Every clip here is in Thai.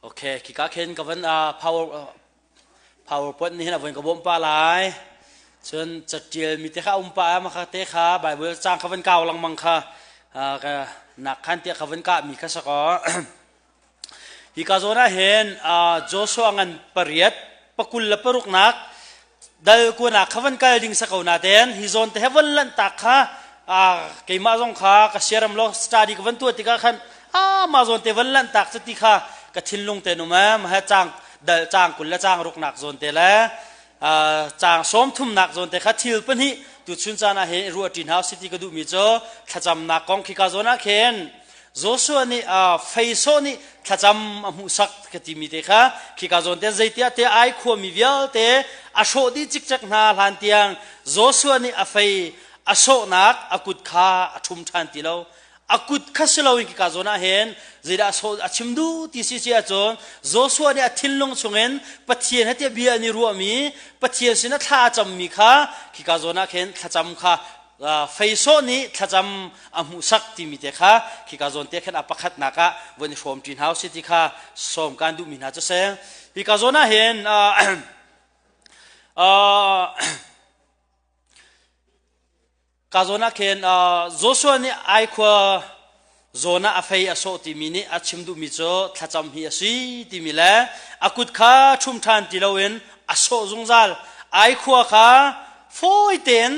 โอเคคิกาเคนกับวันpowerpoint นี่นะวันกับผมปลาไหลส่วนจัดเจียมีเตะข้าอุ้มปลามาค่ะเตะข้าใบเบอร์จ้างกับวันเก่าลังมังค่ะก็นักขันเตะกับวันก้ามีข้าสกอฮิกาโซน่าเห็นโจชัวงันปริยัดปกุลละปรุกนักเดินกูนักขวันก้าดิ่งสกาวนาเตนฮิโซนเตะวันลันตักค่ะเกี่ยมาจงค่ะก็เชียร์มโลสตาร์ดีกับวันตัวติกาขันมาโซนเตะวันลันตักสติค่ะก็ทิ้งลงเตนุมามาให้จ้างเดินจ้างกุลละจ้างรุกนักโซนเตะแล้วจ้างสมทุมนักโซนเตะขัดทิลปนี่ตุชุนจานาเห็นรัวจินเฮาสิติก็ดูมิโจขจำนักกองคิกาโซน่าเห็นโจชัวนี่ไฟโซนี่ขจำมุสักกติมิเตค่ะคิกาโซนเตะใจเตะเตะไอขวมิเวลเตะอโชดีจิกจักนาลันเตียงโจชัวนี่ไฟอโชนักอกุดขาชุมชันติโลอากุดข้าศึกเราอิกิกาโซน่าเห็นเจด้าโซชิมดูที่สิเสียจนโจชัวเนี่ยทิ้งลงชงเงินปัจเจียนให้เทียบเบียนี่รัวมีปัจเจียนสินะท่าจำมีค่ะกิกาโซน่าเห็นท่าจำค่ะไฟโซนี่ท่าจำอามุสักที่มีเตค่ะกิกาโซนเตะขันอปักขัดนักะวันนี้ชมจีนเฮาสิที่ค่ะสมการดูมินาจะเสียกิกาโซน่าเห็นกาโซน่าเคนโจชัวนี่ไอขวาโซน่าอภัยอโศติมินิอาชิมดูมิโจทัจำฮิอสีติมิเลอากุดข้าชุมทานติลาวินอโศจงจัลไอขวาข้าฟอยเตน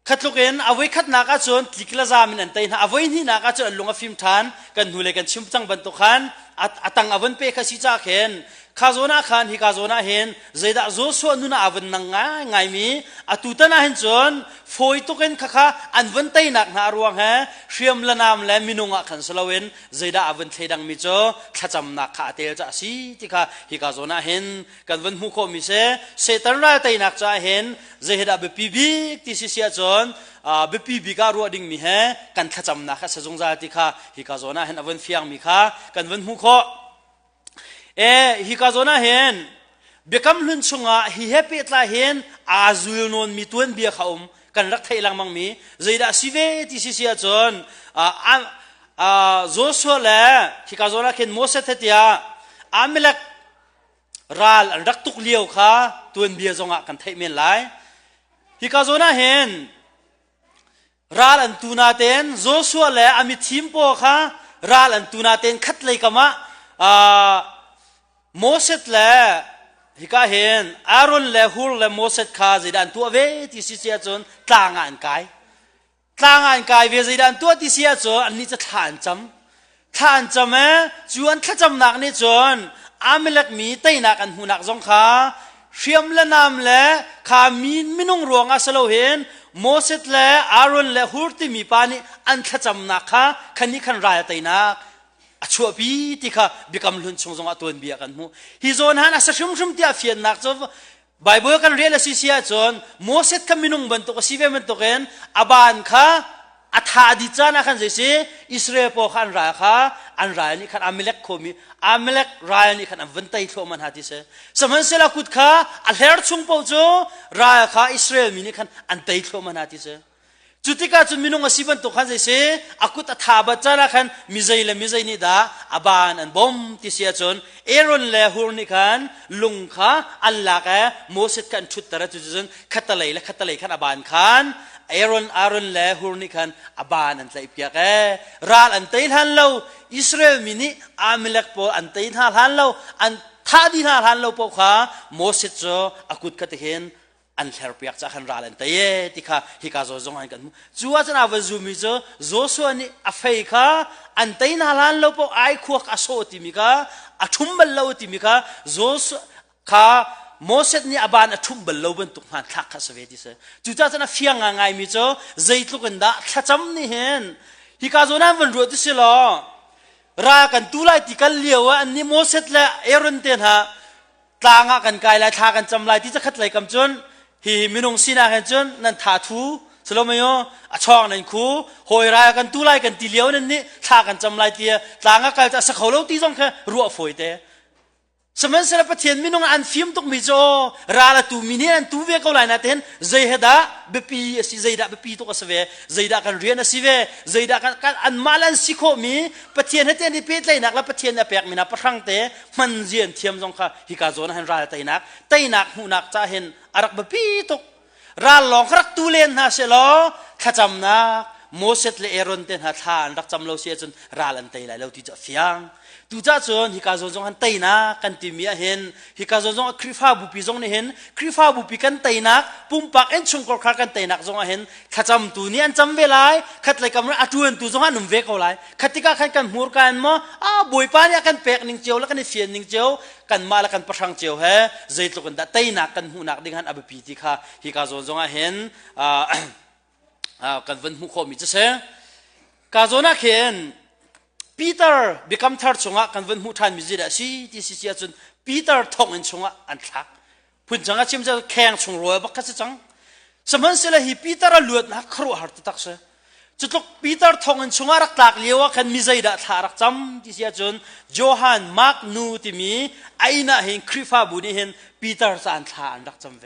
ขัดลูกเอ็นเอาไว้ขัดนักอาจนติกลาซามินันเตนเอาไว้นี่นักอาจนลงอาฟิมทานกันหูเลกันชิมจังบันตุขันตังอวันเปข้าสิจ้าเข็นข้าโซน่าขันฮิกาโซน่าเห็นเจด้าโจชัวนุน่าอวันนังไงมีตุตันน่าเห็นจนฟอยตุกันข้าอันวันเตยนักนารวงฮะเชื่อมละนามและมินุงขันสลาวินเจด้าอวันเทดังมิโจข้าจำนักข้าเตลจ้าสิที่ข้าฮิกาโซน่าเห็นกันวันมุขมิเสเซตันไรเตยนักจ้าเห็นเจด้าเบปีบิกที่สิเสียจนเบปีบิการัวดิ่งมีฮะกันข้าจำนักข้าสจงใจที่ข้าฮิกาโซน่าเห็นอวันเฟียงมีข้ากันวันมุขฮิกาโซน่าเห็นเบคำลุนชงฮิเฮปิตลาเห็นอาซุลนนมีตัวเบียเขากันรักไทยลังมังมีเจด้าสิเวที่สิเสียจนโจชัวเล่ฮิกาโซน่าเห็นโมเสสเตียอามิลักรัลรักตุกเลี้ยวข้าตัวเบียจงกันไทยเมียนไลฮิกาโซน่าเห็นรัลอันตูนาเตนโจชัวเล่อามิทีมโปข้ารัลอันตูนาเตนขัดเลยกามะโมเสสเล่ฮิกาเห็นอารอนเล่ฮูร์เล่โมเสสข้าจิดันตัวเวที่สิเสียจนต่างอันกายเวจิดันตัวที่เสียจนอันนี้จะทานจำจวนข้าจำนักนี่จนอามิลักมีเตยนักอันหูนักจงข้าเชื่อมละนามเล่ข้ามีมินุงรวงอาสโลเห็นโมเสสเล่อารอนเล่ฮูร์ที่มีปานีอันข้าจำนักข้าคันนี้คันรายเตยนักชัวปีที่ข้าบิคำลุนชงจงตัวเบียกันหูฮิโซนฮันอาศัยชุมที่อาเฟียนนักจนไบเบิลกันเรียนสิเสียจนโมเสสขมินุงบรรทุกสิเวบรรทุกเองอบานข้าอัฐาดิจานะขันเจสิอิสราเอลพอขันรายข้าอันรายนี่ขันอามิเล็กโคมีอามิเล็กรายนี่ขันอันวันไตโทมันหาดิเสสมัยเสลาคุดข้าอัลเฮร์ชุงปอโจรายข้าอิสราเอลมีนี่ขันอันไตโทมันหาดิเสจุดที่การจุดมินุงสิบันตุขันเจสิอากุตถาบัจจานะขันมิใจนี่ดาอบานอันบอมที่เสียจนเอรอนเลฮูร์นี่ขันลุงข้าอัลลาห์แกโมเสสขันชุดตระจุดจนขัดตะเลยขันอบานขันเอรอนเลฮูร์นี่ขันอบานอันไตเปียกรัลอันไตทันเราอิสราเอลมินิอามิลักโปอันไตทันเราอันท่าดีทันเราพวกข้าโมเสสโจอากุตขัดเห็นอันเทอร์เปียกจากขันรัลอันเตยที่ข้าฮิกาโซจงอันกันจัวจะน่าว่าจูมิโจโจส่วนนี้อภัยข้าอันเตยนาลันเราพวกไอขวกอโศติมิก้าอชุมบัลเราติมิก้าโจข้าโมเสสนี่อบานอชุมบัลเราบรรทุกมันทักข้าสเวติเสจุดจะน่าเฟียงง่ายมิโจใจทุกันดาข้าจำนี่เห็นฮิกาโซนั้นวันรู้ที่สิลอรากันตุไลติกันเลี้ยวอันนี้โมเสสและเอรอนเตนฮะต่างกันกายและทากันจำลายที่จะขัดไหลกำจนฮีมินุงสินากันจนนั่นทาทูสโลมโยช่องนั่นคูหอยรายกันตุไลกันตีเลี้ยวนั่นนี่ทากันจำลายเตียต่างกันจะสักเขาเล่าตีจงแค่รัวฝอยเต สมัยเสร็จประเทศมินงอันฟิล์มตุกมิโจราละตูมินี่อันตูเวก็ไลน์นะเต็นใจเหดาเบปีสิใจดาเบปีตุกสเวใจดากันเรียนสิเวใจดากันอันมาลันสิโคมีประเทศให้เต็นที่เพชรเลยนักแล้วประเทศเนี่ยแปลกมีนับประทังเตมันเจียนเทียมจงค่ะฮิกาโซนหันราไตนักหูนักจะเห็นอารักเบปีตุกราลองครักตูเลนฮะเสลอขจำนักโมเสสเลเอรอนเต็นหัดทานรักจำเราเสียจนราลันเตยไหลเราที่จะเฟียงตูจ้าจนฮิกาโซงหันเตยนักกันติมีเห็นฮิกาโซงคริฟ้าบุปีจงนี่เห็นคริฟ้าบุปีกันเตยนักปุ่มปักเอ็นชงกรคากันเตยนักจงเห็นขจำตูนี่อันจำเวลาขัดเลยกำลังอัจวนตูจงหันหนุ่มเวกเอาไลขัดที่ก้าขันกันหัวกันมั้งบุยปานี่กันเปกนิ่งเจียวแล้วกันเฟียนนิ่งเจียวกันมาแล้วกันประชังเจียวเฮ้ใจตุกันเตยนักกันหูนักดิ่งหันอภิปีติค่ะฮิกาโซงเห็นกันวันมุขมิจะเสกาโซนักเห็นปีเตอร์บิคัมทาร์ชงะกันวันมุทันมิจิดาสิที่สิจนปีเตอร์ทองอันชงะอันทักพุ่นจังอาชิมจะแข่งชงรวยบักกัสจังสมัยเสลฮีปีเตอร์ล้วนนักครัวหาร์ตักเสจุดลุกปีเตอร์ทองอันชงะรักตักเลี้ยวกันมิใจดาทารักจำที่สิจนโจฮันมาร์กนูติมีไอ้น่ะเห็นคริฟาบุนีเห็นปีเตอร์จะอันทานรักจำเว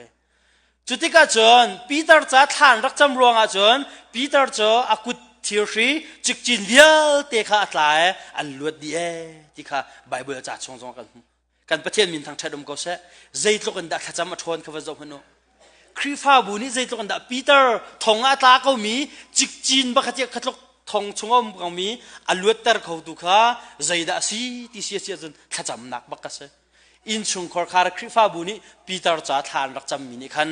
จุดที่ก้าจนปีเตอร์จะทานรักจำรวงอาจนปีเตอร์จะอากุทีรีจิกจินเลี้ยวเตะขาตายอันลวดดีที่ข้าไบเบิลจัดชงกันประเทศมินทางชาดมก็เสใจตกันดักขจำมาทวนเขาว่าจะพนุคริฟ้าบุนี่ใจตกันดักปีเตอร์ทองอาตาเขามีจิกจินบักเจียขัดลกทองชงอมเขามีอันลวดเตอร์เขาดูข้าใจดักสีที่เสียจนขจำหนักบักกะเสอินชงคอร์คาร์คริฟ้าบุนี่ปีเตอร์จะทานรักจำมินิคัน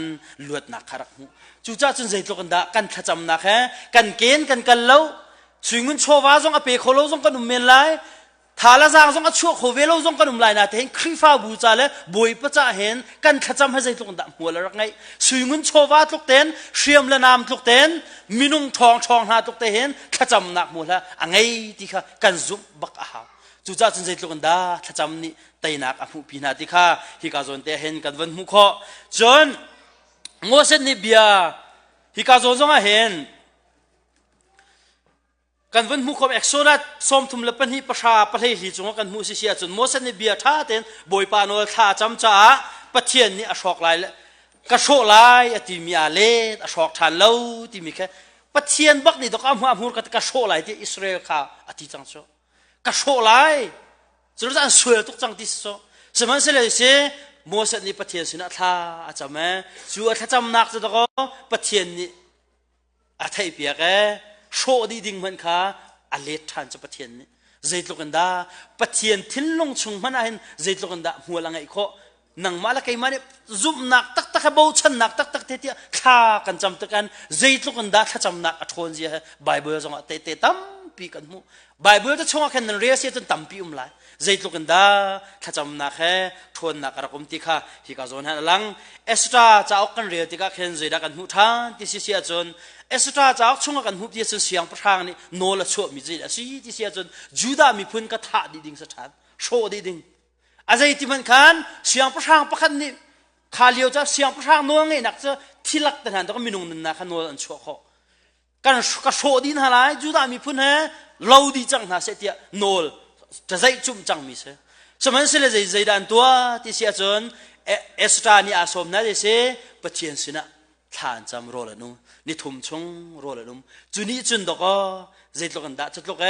ลวดหนักคารักหูจู่จ้าจนใจตกันดักกันขจำหนักแฮกันเกณฑ์กันเล่าสุยงุนโชวาจงอเปโคโลจงกันนุ่มเมลไลทาลาจางจงอชั่วโคเวโลจงกันนุ่มไลนาเห็นคริฟ้าบูจาเลบอยปะจ่าเห็นกันขจำให้ใจตกันดักหัวละรักไงสุยงุนโชวาทุกเต็นเชียมละนามทุกเต็นมินุงทองหาทุกเต็นขจำหนักหัวละอังไงที่ข้ากันซุบบักอาหาจู่จ้าจนใจตกันดักขจำนี่ไตนักอภุพินาที่ข้าฮิกาจนเตเห็นกันวันมุขจนโมเสสนิเบียฮิกาจนจงเห็นกันวันมุขเอ็กโซนัสสมทุมเลปันฮิประชาประเทศจงกันมุสิเสียจนโมเสสนิเบียท่าเต็นบอยปานอลท่าจำจ้าปะเทียนนี่อชอกลายละกระโชกลายอติมีอาเลอชอกทานเล่าที่มีแค่ปะเทียนบักนี่ต้องเอาหัวกันกระโชกลายที่อิสราเอลข้าอธิจังโซกระโชกลายสุดท้ายสวยทุกจังที่โซสมัยเสด็จเสโมเสสนี่ปะเทียนสินะท่าอาจจะแม้จู่ถ้าจำนักจะต้องปะเทียนนี่อาไทยเปียกโชดีดิ่งมันค่ะอเลทันจะปะเทียนนี่ใจตกันดาปะเทียนทิ้งลงชงมันเห็นใจตกันดาหัวละไงข้อนังมาละไกมันเนี่ยจุ่มหนักตักเบาชันหนักตักเทียข้ากันจำตะกันใจตกันดาถ้าจำหนักอัทวนเสียไบเบิลจงเตะตั้มปีกันมูไบเบิลจะชงแค่นั้นเรียเสียจนตั้มปีไหลใจตกันดาถ้าจำหนักแค่ทวนหนักระกมติข้าที่กาจนหันหลังเอสตราจะเอากันเรียติกาเข็นใจดักันหูทานที่เสียจนเอสตราจากช่วงกันหุบเดียจนเสียงประทางนี่โนละชั่วมิจิละสิที่เสียจนจูดามีพื้นกระทะดีดิ่งสถานโชดีดิ่งอะไรที่มันคันเสียงประทางประคันนี่ขาเลียวจะเสียงประทางโน้งไงนักจะที่ลักแต่หันต้องมีนุ่งนันคันโนอันชั่วเขากันกระโชดีนหาไรจูดามีพื้นเฮเราดีจังหาเสียโนลจะใจจุ่มจังมิเสสมัยเสลใจดันตัวที่เสียจนเอสตรานี่อาสมนั่นเสปะเทียนสินะทานจำโรละนุ่มนี่ทุ่มชงโรละนุ่มจุนี้จุนดอกใจตกันดาจุดลูก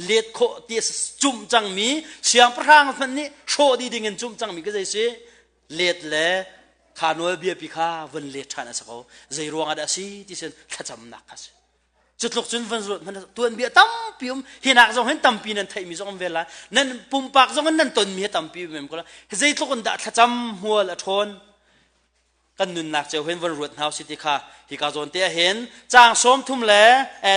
เลียดโคตีจุ่มจังมีเสียงพระางมันนี่โชดีดิ่งจุ่มจังมีก็ใจสิเลียดแลขานวยเบียปิคาวันเลียดชานะสักใจรวงอาดาสีที่เส้นขจำนักกันจุดลูกจุนวันสุดมันตัวเบียตั้มปีมเห็นนักจงเห็นตั้มปีนั่นไทยมีจงเวลานั่นปุ่มปากจงนั่นต้นมีตั้มปีเหมือนกันใจตกันดาขจำหัวละทนกันนุนนักเจ้าเห็นวันรุ่นเฮาสิติค่ะที่กาจนเตะเห็นจางสมทุ่มแหล่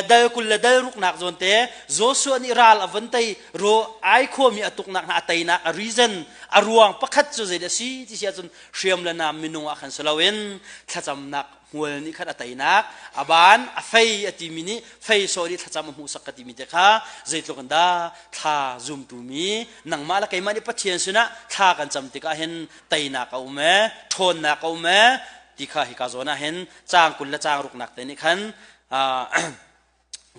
เดลกุลเดลรุกนักจนเตะโจส่วนอิราลอวันเตยโรไอโคมีอตุกนักหาเตยนักรีเซนอรวงประคัดจุดเดสีที่เสียจนเชียมละนามมินุงอัขันสลาเวนถ้าจำนักหัวนี่ขัดเตยนักอบานอไฟอติมินิไฟโซดีถ้าจำหูสักติมิเดค่ะใจตกันดาถ้าจุ่มตูมีนังมาละไกมันนี่ปัจเจียนสุนะถ้ากันจำติกาเห็นเตยนักเอาแม่ทนนักเอาแม่ที่ข้าฮิกาโซนะเห็นจางกุลและจางรุกนักแต่นี่ขัน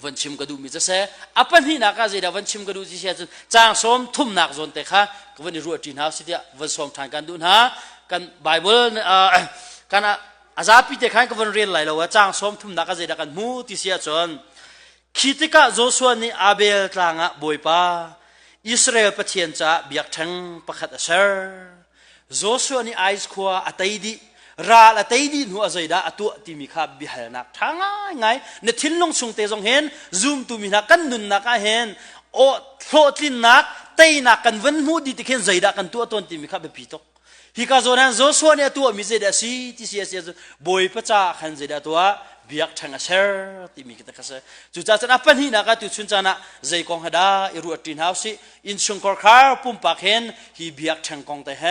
วันชิมกระดูมีจะเสอปันที่นักจะได้วันชิมกระดูที่เสียจนจางสมทุ่มหนักจนแต่ค่ะก็วันนี้รู้จีนหาสิเดียวันสมทานกันดูนะกันไบเบิลกันอาจารย์พิเศษขันก็วันเรียนไหลแล้วว่าจางสมทุ่มหนักจะได้กันมูที่เสียจนคิดก็โจชัวนี่อาเบลต่างบอยป้าอิสราเอลประเทศจะเบียกทั้งประคัตเซอร์โจชัวนี่ไอซ์ขวาอัตยดีราละตัยดีหัวใจได้ตัวที่มีข้าบิหารนักทั้งไงในทิ้งลงชงเตจงเห็นซูมตัวมีนักกันนุนนักเห็นโอ้โทษที่นักเตยนักกันวันมูดีที่เห็นใจได้กันตัวที่มีข้าเบปีตกฮิกาโซนันโจชัวเนี่ยตัวมีใจได้สิที่เสียบอยประจ้าขันใจได้ตัวเบียกทั้งเซอร์ที่มีกิจกรรมจุดจ้าจะนับเป็นที่นักตุชุนจานะใจกองหดาอิรุตินฮาวสิอินชงคอร์คาร์ปุ่มปากเห็นฮีเบียกทั้งกองแต่เฮ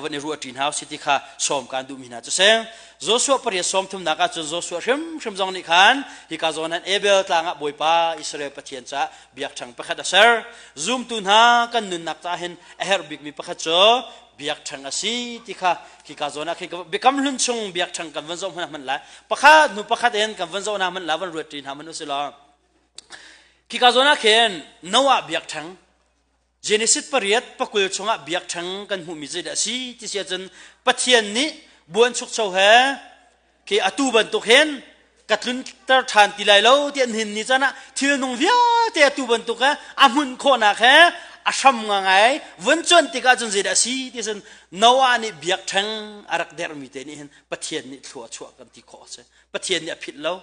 วันนี้รู้จีนฮาวสิที่ข้าสอมการดูมินาจะเซงโจชัวปริยสอมทุ่มนักจนโจชัวชิมจงนิคันฮิกาโซนันเอเบลต่างบอยป้าอิสราเอลประเทศจะเบียกทั้งประคัตเซอร์ซูมตุนฮากันนุนนักตาเห็นเอฮร์บิกมีประคัตโจเบียกทั้งสิที่ข้าฮิกาโซนันคือเบกำลุนชงเบียกทั้งกันวันโจมันละประคัตนุประคัตเห็นกันวันโจนามันละวันรู้จีนฮามันอุสลาฮิกาโซนันเห็นนัวเบียกทั้งเจเนซิสปริยัตปกุลชงะเบียกทั้งกันหูมิจดาสีที่เสียจนปัจเจียนนี้บวนชุกเจ้าเหคืออตูบันตุเห็นกัดลุนตรฐานติไลโลที่อันหินนี่จ้านะที่นงเวียที่อตูบันตุอามุนโคนักอาชัมงไงวันจนที่กาจนเจดาสีที่สันนวานี่เบียกทั้งอารักเดรมิเตนี่เห็นปัจเจียนนี่ชัวกันที่ขอเสปัจเจียนนี่ผิดแล้ว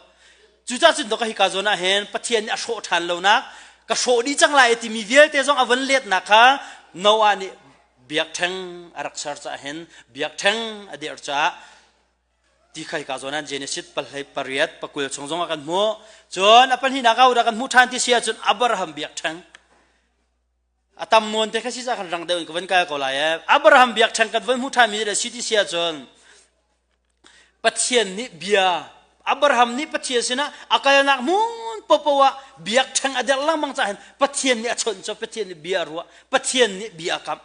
จุดจ้าจนตัวก็ฮิกาโซนะเห็นปัจเจียนนี่โชว์ทันแล้วนักก็โชดีจังไรที่มีเดียแต่จงอวันเล็ดนะคะนวานี่เบียกทั้งรักษาจะเห็นเบียกทั้งอดีตจะที่ใครกาโซนันเจเนซิสปลายปริยัตปกุลชงจงกันมัวจนอปันหินักเอาดักันมุทันที่เสียจนอับราฮัมเบียกทั้งอาตามมวลแต่แค่สิจะขันรังเดินกับวันกายก็เลยอับราฮัมเบียกทั้งกันวันมุทันมีแต่สิที่เสียจนปัจเจียนนี่เบียอับราฮัมนี่ปัจเจียนสินะอาการนักมุนปปวะเบียกทั้งอดีตลังมังจะเห็นปัจเจียนนี่ชนจบปัจเจียนนี่เบียรัวปัจเจียนนี่เบียกับ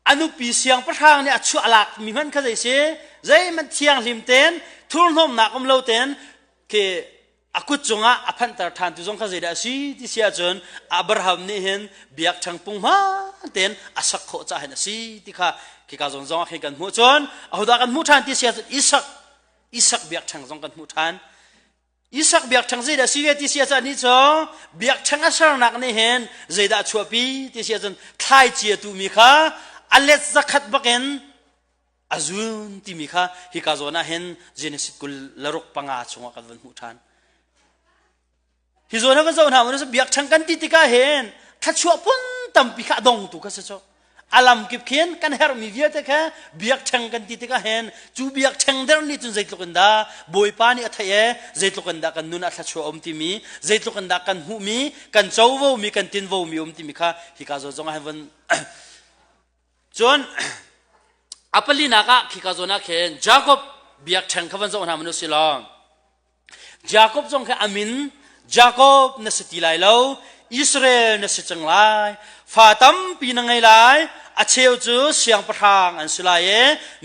อนุปีเสียงประทางเนี่ยชั่วหลักมีมันก็จะเสียใจมันเทียงลิมเต้นทุนห่มหนักอมเลวเต้นคืออากุจงะอภันตรธานตุจงข้าใจได้สิที่เสียจนอับราฮัมนี่เห็นเบียกทั้งปุ่งมาเต้นอาศักโคจะเห็นสิที่ข้าคือการจงให้กันหัวจนเอาดักันมุทันที่เสียจนอิสักเบียกทั้งจงกันมุทันอิสักเบียกทั้งใจได้สิที่เสียจนนี่จงเบียกทั้งอาศักหนักนี่เห็นใจได้ชัวปีที่เสียจนทายเจียตุมีข้าอัลเลสขัดบักเห็นอาจุนที่มีข้าฮิกาโซน่าเห็นเจเนซิสกุลลรุกปังอาชงกันวันมุทันฮิโซน่าวันโซน่ามันจะเบียกทั้งกันที่ติกาเห็นถ้าชัวปุ่นตั้มปีข้าดงตุกเสจอาลัมกิบเขียนกันเฮร์มีเวียตแค่เบียกทั้งกันที่ติกาเห็นจูเบียกทั้งเดินนี่จุนใจตุกันดาบอยปานี่อัฐเยใจตุกันดากันนุนอัฐชัวอมที่มีใจตุกันดากันหูมีกันเจ้าวูมีกันตินวูมีอมที่มีข้าฮิกาโซจงให้วันจนอัปลีนักขิกาโซนักเห็นยากอบเบียกแทงขวันจงทำมนุษย์ลองยากอบจงแค่อามินยากอบนัสติไลโลอิสราเอลนัสจังไลฟาตัมปีนังไงไลอาเชลจูเสียงประทางอันสุไล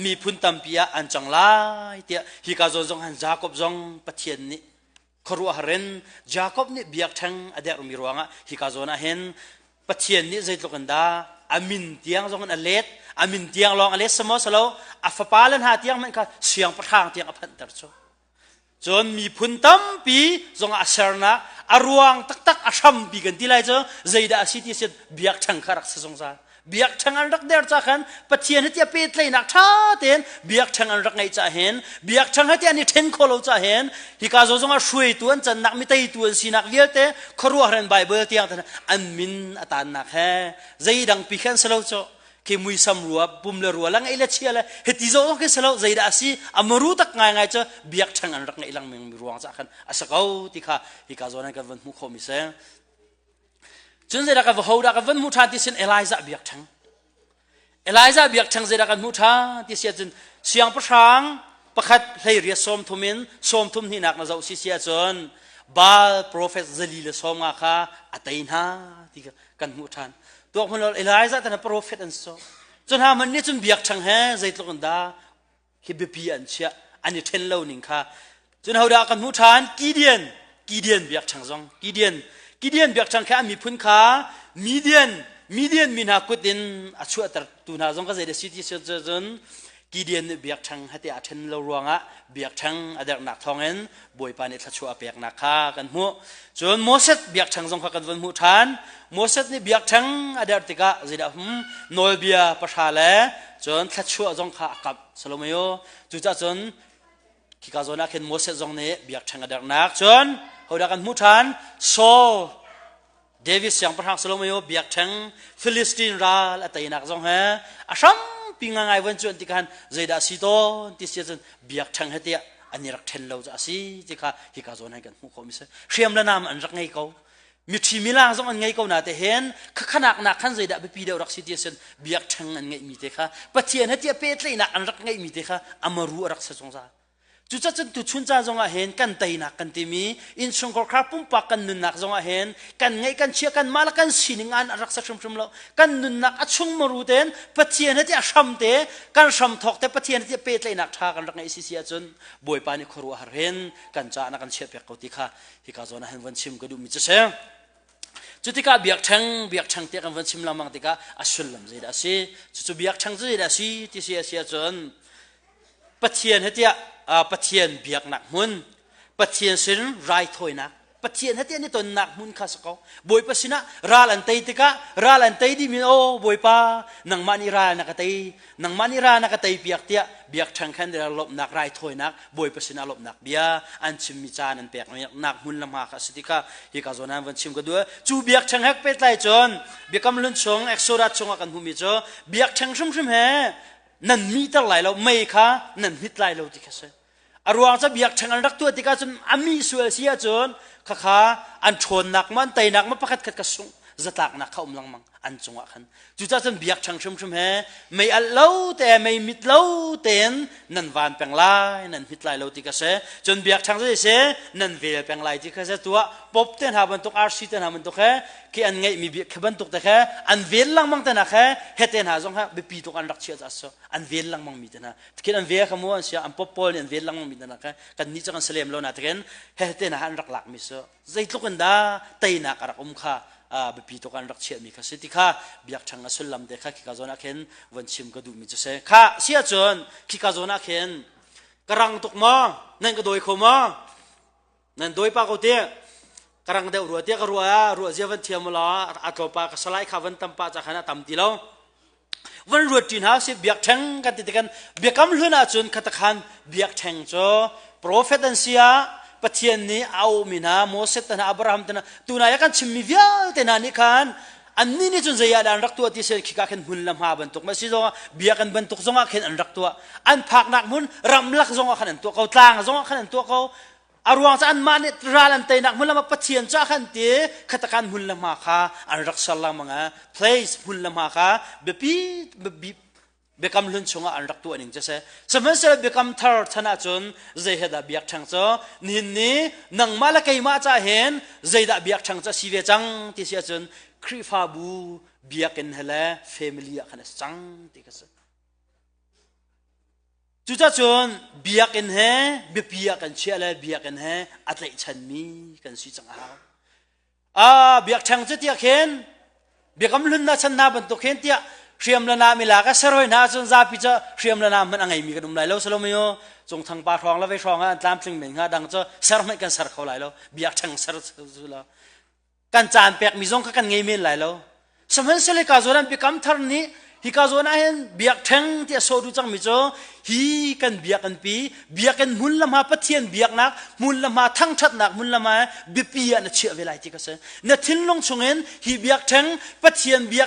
มีพุนตัมปีอันจังไลเตียขิกาโซจงหันยากอบจงปะเทียนนี้ครัวฮารินยากอบนี่เบียกแทงอเดรุมิรวงะขิกาโซนักเห็นปะเทียนนี้ใจตุกันดาอามินเตียงจงอันเล็ดอามินเตียงลองอันเล็ดสมอสโลอัฟปาลันหาเตียงมันก็เสียงประทางเตียงอภันตรโจจนมีพุนตัมปีจงอาเซรนะอารวงตักอาชัมปีกันที่ไรโจใจดาสิที่เสดเบียกทั้งคารักษาสงสารเบียกทั้งอันรักเดร์จากกันปะเทียนให้เตียเป็ดเลยนักท่าเต็นเบียกทั้งอันรักไงจะเห็นเบียกทั้งให้เตียนี่เทนโคโลจะเห็นฮิกาโซจงอาช่วยตัวจันนักมิตรตัวสีนักเวียเตครัวเรนไบเบิลเตียงท่านอันมินอัตานนักแห่ใจดังปีขันสโลโจคือมุยสำรัวปุ่มเลรัวลังไอเลเชียเลยเหตุโจก็คือสโลใจดาสิอมรู้ตักไงจะเบียกทั้งอันรักไงลังเมืองมีรวงจากกันอาศักเอาที่ข้าฮิกาโซนั้นกันวันมุขมิเซจนใจดักกันว่าเขาดักกันวันมุทันที่สินเอลิซาเบียกทั้งเอลิซาเบียกทั้งใจดักกันมุทันที่เสียจนเสียงประชางประคัดให้เรียสมทุมินสมทุมที่นักนะเจ้าสิเสียจนบาลโปรเฟสซาลีเลสมงาคาอัตยินฮาที่กันมุทันตัวคนเราเอลิซาแต่นั้นโปรเฟสอันโซจนหามันนี่จนเบียกทั้งแห่ใจตกกันดาฮิบปีอันเชียอันนี้เทนเลวนิงค่ะจนเขาด่ากันมุทันกีเดี กีเดียนเบียกช่างซองกีเดียนเบียกช่างแค่มีพุ่นขามีเดียนมีนากุดินอชัวตรตูนาซองก็จะได้สิทธิจนกีเดียนเบียกช่างให้ที่อาเชนเรารวงอ่ะเบียกช่างอดีตนักทองเอ็นบวยปานิทัชชัวเบียกนักข้ากันหัวจนโมเสสเบียกช่างซองกันวันหัวทานโมเสสนี่เบียกช่างอดีตติกะจะได้โนเบียประชาเลจนทัชชัวซองข้ากับสโลเมโยจุดจนคิกาโซนักเห็นโมเสสซองนี้เบียกช่างอดีตนักจนเขาได้กันหัวทานโซเดวิสยังประธานสโลเมโยเบียกช่างฟิลิสตีนราและแต่นักซองเฮอาชัมปิงง่ายวันจวนที่กันใจดาสิโตที่เสียจนเบียกช่างเหตียอันนี้รักเทนเราจะสิที่ข้าฮิกาโซนให้กันมุขมิเสเชียมละนามอันรักไงเขามีทีมิลาซองอันไงเขาหน้าแต่เห็นขนาดนักขันใจดาไปปีเดียวรักสิเดียสันเบียกช่างอันไงมีเตะข้าปะเทียนเหตียเป็ดเลยนักอันรักไงมีเตะข้าอามารู้รักษาสงสารจุดจันตุชุนจ้าจงอาเห็นกันไตนักกันที่มีอินชงกคราปุ่มปากกันนุนนักจงอาเห็นกันไงกันเชียกันมาละกันสินงานรักษาชุมเรากันนุนนักอัดชงมารู้เต็นปะเทียนที่อาชัมเตกันชัมทอกแต่ปะเทียนที่เป็ดเลยนักทากันรักไงสิเสียจนบวยปานิครัวหาเห็นกันจ้านักกันเชียเปียกเขาที่ข้าที่ข้าจงอาเห็นวันชิมก็ดูมิจะเสียจุดที่ข้าเบียกช่างเตียกันวันชิมลำบางที่ข้าอัศลำใจได้สิจุดเบียกช่างใจได้สิที่เสียจนปะเทียนที่ปะเทียนเบียกหนักมุนปะเทียนสินไรถอยนักปะเทียนที่นี่ตัวหนักมุนข้าสกาวบวยปะสินะราลันเตยติกะราลันเตยดิมิโอบวยปานังมานิรานักเตยนังมานิรานักเตยเบียกเตียเบียกช่างขันเดรลบนักไรถอยนักบวยปะสินะลบนักเบียอันชิมมิจานันเปียกหนักมุนละมาข้าสติกะฮิกาโซนันวันชิมก็ด้วยจูเบียกช่างฮักเป็ดไลจนเบียกกำลังชงเอ็กโซดัดชงกันหุมิจเบียกช่างชุ่มเฮนั่นมีตั้งหลายเราไม่ค่ะนั่นมิดหลายเราที่ข้าศึกอารวงจะเบียกช่างอันรักตัวที่ข้าจนอามีสวยเสียจนข้าอันชนนักมันไตนักมันประคัดขัดกระสุงจะตักนักเข้าลังมังอันจงอ่ะขันจุดจะจนเบียกช่างชุ่มเฮไม่อัลเล่าแต่ไม่มิดเล่าเต็นนั่นวานแปลงลายนั่นมิดลายเราที่ข้าศึกจนเบียกช่างจะเสียนั่นเวลแปลงลายที่ข้าศึกตัวป๊อบเต็นหาบรรทุกอาร์ซีเต็นหาบรรทุกแค่ที่อันไงมีเบียกบรรทุกแต่แค่อันเวลลังมังแต่นักแค่เฮเต็นหาจงฮะไปปีตุกอันรักเชียร์จะสอันเวลลังมังมีแต่นะที่อันเวลขโมยเสียอันป๊อปปอลอันเวลลังมังมีแต่นักแค่กันนี้จะกันเสลียมเราหน้าที่กันเฮเต็นหาอันรักหลักมิเสใจทุกคนได้ไตนักรักข้าไปปีตุกันรักเชียร์มีข้าสิทธิข้าเบียกช่างสุลลัมเด็กข้าคิกาโซนักเห็นวันชิมก็ดูมิจะเสข้าเสียจนคิกาโซนักเห็นกรังตุกมานั่นก็โดยขมานั่นโดยปากเตียกรังเดือดรัวเตียกรัวเสียวันเทียมละอัตโลปากสลายข้าวันตั้มปาจากขณะตั้มตีแล้ววันรัวจีนหาสิเบียกช่างกันติดกันเบียกกำลังอาจนขัดขันเบียกช่างโจโปรเฟตอันเสียปะเทียนนี้เอามินาโมเสสตนาอับราฮัมตนาตุนายกันชิมิวิลเตนานิคันอันนี้นี่จนจะยาดันรักตัวที่เสกขิกาเข็นหุ่นลำหาบรรทุกมาสิโซเบียกันบรรทุกซงอาเข็นอันรักตัวอันพักนักมุนรำลักซงอาขันตัวเขาต่างซงอาขันตัวเขาอารวงจะอันมาเนตราลันเตนักมุนละมาปะเทียนจ้าขันเตะขัตกันหุ่นลำหาค่ะอันรักสัลลังมังะ place หุ่นลำหาค่ะเบีเบคำลุนชงอันรักตัวหนึ่งจะเสสมัยเสเบคำทาร์ธนาจนใจเหดาเบียกช่างจ้านี่นังมาละกัยมาจะเห็นใจดาเบียกช่างจ้าชีวจังที่เสียจนครีฟาบูเบียกันเฮล่เฟมิลี่ขันจังที่ก็เสจุดจ้าจนเบียกันเฮเบียกันเชื่อเลยเบียกันเฮอัตเลชันมีกันสีจังเอาเบียกช่างจะเตียเห็นเบียกำลุนน่าชนะบรรทุกเห็นเตียเชียมละนามิลาก็เสรอยนาจนซาพิจ้าเชียมละนามันอะไรมีกันดุมไหลแล้วสโลมิโอจงทางปาทองแล้วไปทองอ่ะตามสิ่งเหม็นฮะดังจ้าเสรไม่กันเสรเขาไหลแล้วเบียกช่างเสรสุดแล้วกันจานเปียกมีจงกันไงมีไหลแล้วสมัยเสเลกาโซนันเบียกำทาร์นี้ฮิกาโซนันเห็นเบียกช่างที่โซดูจังมิจ้าฮีกันเบียกันปีเบียกันมุนละมาปะเทียนเบียกนักมุนละมาทั้งชัดนักมุนละมาบิปีอันเชื่อเวลาที่ก็เสนทิ้งลงชงเงินฮีเบียกช่างปะเทียนเบีย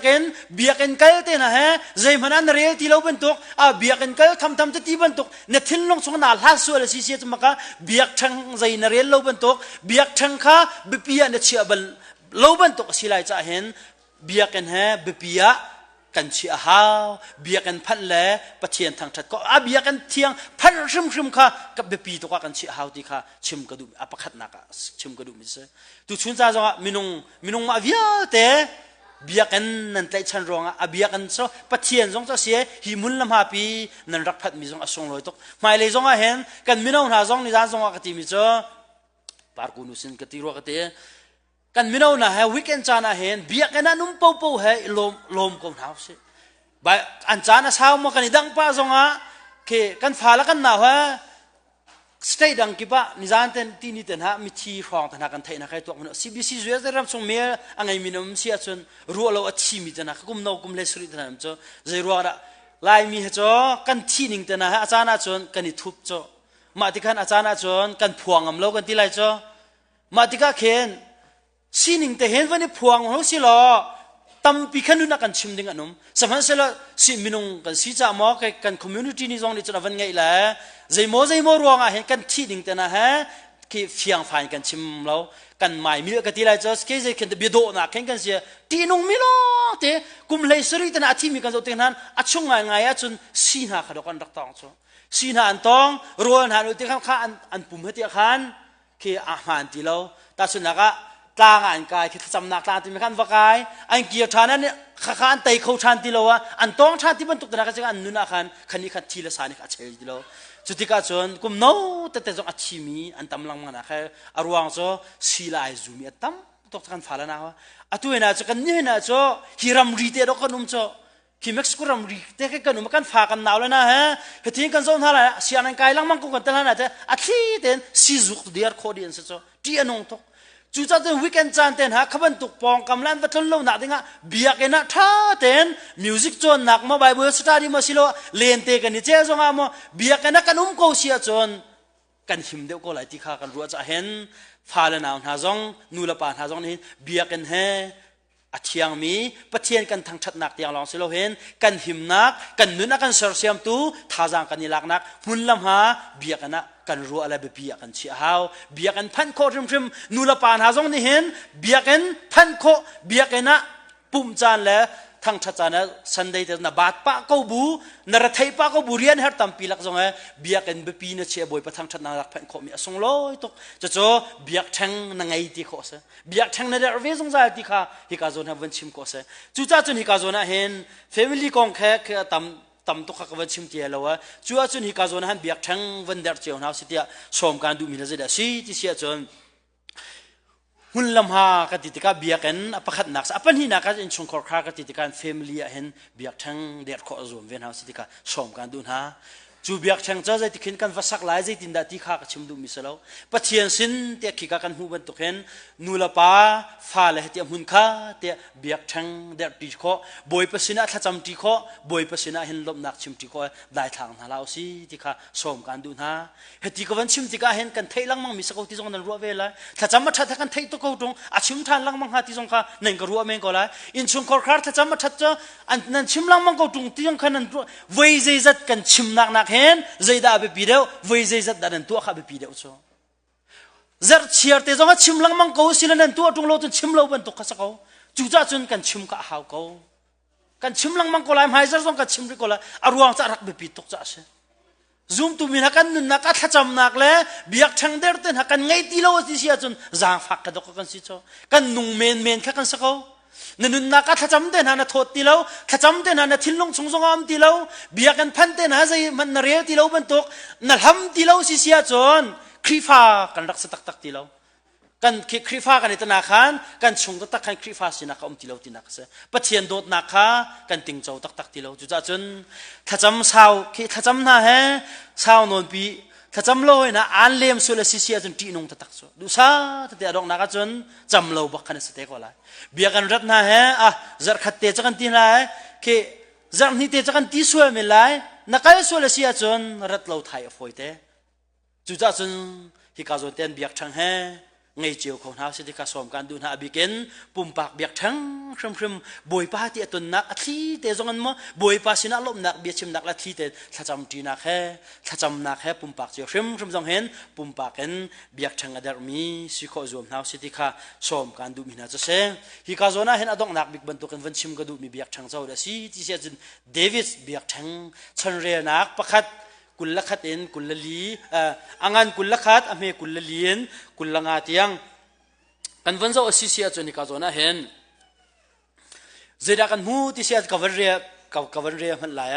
กันกัลเตนะฮะใจมันอันเรียลที่เราบรรทุกเบียกันกัลทำที่บรรทุกนทิ้งลงชงนาลาส่วนสิเสียจมกะเบียกช่างใจนเรียลเราบรรทุกเบียกช่างข้าบิปีอันเชื่อบัลเราบรรทุกสิไลจะเห็นเบียกันฮะบิปีกันเชียฮาวเบียกันพันแหล่ปะเทียนทางชัดก็เบียกันเทียงพันชิมค่ะกับเบปีตัวกันเชียฮาวที่ค่ะชิมกระดูอัปขัดนักชิมกระดูมิเสตุชุนจ้าจังมินุงมาเวียเตเบียกันนั่นใจฉันร้องเบียกันโซปะเทียนจงจะเสียหิมุนลำหาปีนั่นรักพัดมีจงอสงลอยตกหมายเลยจงเห็นกันมินุงหาจงนิจานจงกติมิเจ parkunusin katiro kate kan minau na ha weekend chana hen biak na num po he lom ko house ba an chana sao mo kan idang pa zonga ke kan phala kan na ha stay dang kipa nizan ten ti ni ten ha mi chi phong tan ha kan thai na kai tok no cbc zue ram song me angai minum sia chun ru lo a chi mi tan ha kum no kum le sri tan cho zai ru ra lai mi he cho kan thi ning tan ha achana chun kan I thup cho ma ti khan achana chun kan phuang am lo kan ti lai cho ma ti ka khen sining te hen vani phuang ho si lo tam pi khanu na kan chim ding anum samhan sela si minung kan si cha mo ke kan community ni zong ni chana van ngai la zai mo ruanga hen kan thi ding te na ha ki fiang fain kan chim lo kan mai mi ka ti lai cho ke je ken bi do na ken kan sia ti nung mi lo te kum lei suri te na thi mi kan zo te nan achung ngai ngai a chun si na kha do kan dak tong cho si na an tong ruan han u ti kham kha an pum he ti khan ke a han ti lo ta chun na kaตางอ่านกายคือจำนักตาที่มีขั้นว่าไกอันเกี่ยวชานั้นข้านไตเขาชานที่เราอันต้องชานที่บรรทุกตระกันจะอันนู้นอาคารคันนี้ขัดทีละสานิขัดเชยที่เราจุดที่การชนกุมโน้แต่จงอัดชิมีอันตำลังมันนะแค่อารวงโซสีลายซูมีตั้มตกกันฟ้าแล้วนะว่าอัตุเห็นอาจจะกันนี่เห็นอาจจะฮิรัมรีเตอร์ก็นุ่มโซฮิเม็กซ์กุรัมรีเตอร์กันนุ่มกันฟ้ากันหนาวเลยนะฮะเหตุที่กันโซนท่าไรเสียนังกายลังมังกุกันแต่ละนะจะอัดที่เต็นซีซุกเดียร์โคเดียนโซที่อันนงตกจู่จ้าเต็นวิกเอนจานเต็นฮะขบันตุกปองกำลังวัตถุโลนักดิ้งอ่ะเบียกเอ็นอ่ะท่าเต็นมิวสิกจนหนักมาไบเบิร์สตาร์ดิมาสิโลเล่นเตกันนี่เจ้าจงอ่ะมาเบียกเอ็นอ่ะกันกูเสียจนกันหิมเดียวก็ไหลที่ข้ากันรัวจะเห็นฟ้าละนาวหาจงนูละปานหาจงนี่เบียกเอ็นเฮอัดเชียงมีปะเทียนกันทางชัดหนักอย่างลองสิโลเห็นกันหิมนักกันนุนักกันเสียเสียมตู้ท่าจางกันนี่ลักนักมุนลำหาเบียกเอ็นอ่ะกันรัวอะไรเบียกันเชียหาวเบียกันพันโคริมนูละปานหาจงนี่เห็นเบียกันพันโคเบียกันนะปุ่มจานแล้วทางชัดจานนะสันเดย์นะบาดปะก็บูนรทัยปะก็บูเรียนฮะตั้มปีลักจงเบียกันเบียนเชียบอยประทางชัดนาลักพันโคมีส่งลอยตกจะโจเบียกแทงนังไงที่เขาเสเบียกแทงในเรื่องเวสงใจที่ข้าฮิกาโซนฮะวันชิมเขาเสจู่จ้าจนฮิกาโซนเห็นแฟมิลี่กองแขกตั้มตุกขักวันชิมเตียแล้ววะจู่จ้าจนฮิกาโซนฮะเบียกแทงวันเดอร์เจียวนาสิเตียชมการดูมีอะไรจะสิที่เสียจนหุ่นลำหากติดกับเบียกันประคัดนักอัปนี้นักอินชงคอร์คากติดกันแฟมิลี่เห็นเบียกทั้งเด็ดข้อรวมเวียนหาสิติกาชมกันดูนะจูเบียกทั้งเจ้าใจที่ขึ้นกันวัสักหลายใจตินดาที่ข้ากับชิมดูมิสลาวปะเทียนสินเตียขีกันหูบันตุกเห็นนูละป้าฟ้าเลยเตียหุ่นข้าเตียเบียกทั้งเด็ดตีข้อบอยปะสินะถ้าจำตีข้อบอยปะสินะเห็นลมนักชิมตีข้อได้ทางนาลาวสิที่ข้าชมกันดูนะเหตุกับวันชิมติกาเห็นกันเทลังมังมิสกาวที่จงนั้นรัวเวลาถ้าจำมาชัดถ้ากันเทตุกาวตรงอาชิมทานลังมังหาที่จงข้าหนึ่งก็รัวเมงก็เลยอินชงคอร์คาร์ถ้าจำมาชัดจะอันนั้นชิมลังมังกาวตรงที่จงข้านั้นเวใจจัดกันชิมนักเห็นใจได้ไปปีเดียวเวใจจัดดันตัวข้าไปปีเดียวชัวจัดเชียร์แต่จงข้าชิมลังมังกาวสิลันตัวตรงเราจนชิมเราบรรทุกข้าสักเขาจู่จ้าจนกันชิมข้าหาวเขากันชิมลังมังกาวลายหายใจจงกันชิมริกอลายอารวงจะรักไปปีตกจ้าเช่ซูมตุมินักกันนุนักถ้าจำนักเลยเบียกช่างเดิร์เต้นหักกันไงตีโลที่เสียจนจางฝักกันดอกกันสิโจกันนุ่งเมนแค่กันสักเขานุนักถ้าจำเต้นหันโทษตีโลถ้าจำเต้นหันทิ้งลงชงอมตีโลเบียกันพันเต้นหาใจมันนเรียตีโลบรรทุกนั่นทำตีโลสิเสียจนครีฟ้ากันรักสตักตีโลกันครีฟ้ากันในธนาคารกันชงตักกันครีฟ้าสินักอมตีโลตีนักเสปะเทียนโดดนักค่ะกันติงเจ้าตักตีโลจุจ้าจนถ้าจำสาวถ้าจำน่าเฮสาวนนปีถ้าจำโลยนะอันเลี้ยมสุลสิเสียจนตีนงตักสุดูซาถ้าเดี๋ยวดอกนักจนจำโลบักกันสเต็กอะไรเบียกันรัตน่าเฮจัดขัดเตะจักันตีไรคือจัดนี่เตะจักันตีสวยไม่ไรนักสุลสิเสียจนรัตโลไทยอฟอยเตจุจ้าจนฮิกาโซเตนเบียกช่างเฮไงเจียวของเขาสิที่ข้าสมการดูนาบิเกนปุ่มปากเบียกทั้งครึมบอยป้าที่ตุนนักที่เตะจงอันมั้งบอยป้าสินะลมนักเบียชิมนักละที่เตะถ้าจำจีนักแค่ถ้าจำนักแค่ปุ่มปากเจียวครึมจงเห็นปุ่มปากเห็นเบียกทั้งอดาร์มีสิข้อรวมเขาสิที่ข้าสมการดูมีน่าจะเสียฮิกาโซน่าเห็นอดองนักบิกบรรทุกกันวันชิมก็ดูมีเบียกทั้งเจ้าเดสิที่เสียจนเดวิสเบียกทั้งชันเรียนักประคัดกุลละคัดเอ็นกุลละลีอ่างานกุลละคัดอเมกุลละลีนกุลละงาเตียงกันวันเจ้าสิเสียจนฮิกาโซน่าเห็นเจดากันหูที่เสียกับวันเรียมันหลาย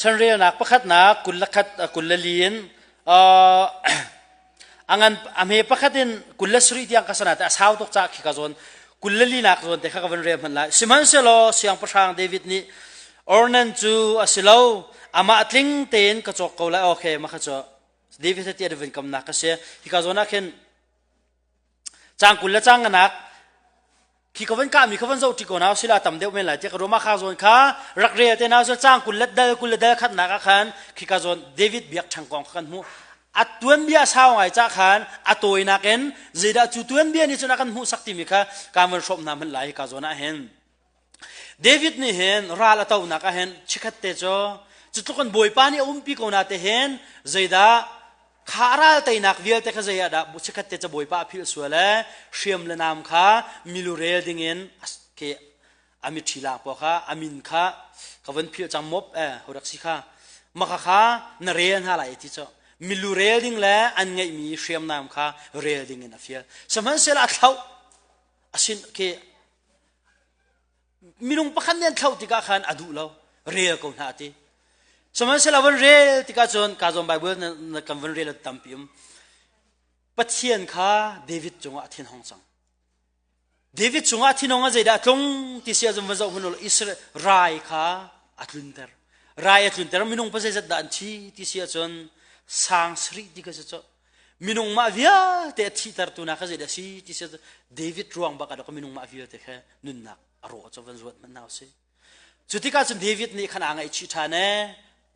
ฉันเรียนักประคัดนักกุลละคัดกุลละลีน angan ame pakhatin kullasri tiang kasanata asaw tok cha khikazon kullali nak zon te khakavan re man la siman selo siang pasang David ni ornan chu asilo ama atling ten ka chok ko la okay makhacho David ti advin kam na ka se khikazona khen chang kulla chang anak khikavan ka mi khavan zo ti ko na sila tam deu men la te ka roma kha zon kha rak re te na so chang kullat dal khat na ka khan khikazon David biak thang kong khan mu atuan bia sao ngai cha khan atoi na ken zida chu tuan bia ni chuna kan hu sakti mi kha kaman shop na man lai ka zona hen David ni hen ral atau na ka hen chikhat te cho chutukon boy pani umpi ko na te hen zida kharal tai nak vial te kha zaya da bu chikhat te cha boy pa phil suala shiam le nam kha milurel dingin ke ami thila po kha amin kha kawan phil chang mop horak si kha makha kha na ren ha lai ti cho milu reading la an ngai mi shriam nam kha reading in afia saman sel athau asin ke minung pakhan nen thau tika khan adu lo re ko na ti saman sel awan re tika chon ka zom bible na kamwan re la tampim pathian kha David chunga thin hong chang David chunga thin hong a jeda tlong ti sia jom wa zo hunol Israel rai kha atlunter rai atlunter minung pa zat dan chi ti sia chon sang sri di ka cho minung ma via te thi tar tu na kha je da si ti se David ruang ba ka da minung ma via te kha nun na aro cho van zuat man naw se chuti ka chun David ni khana ngai chi tha ne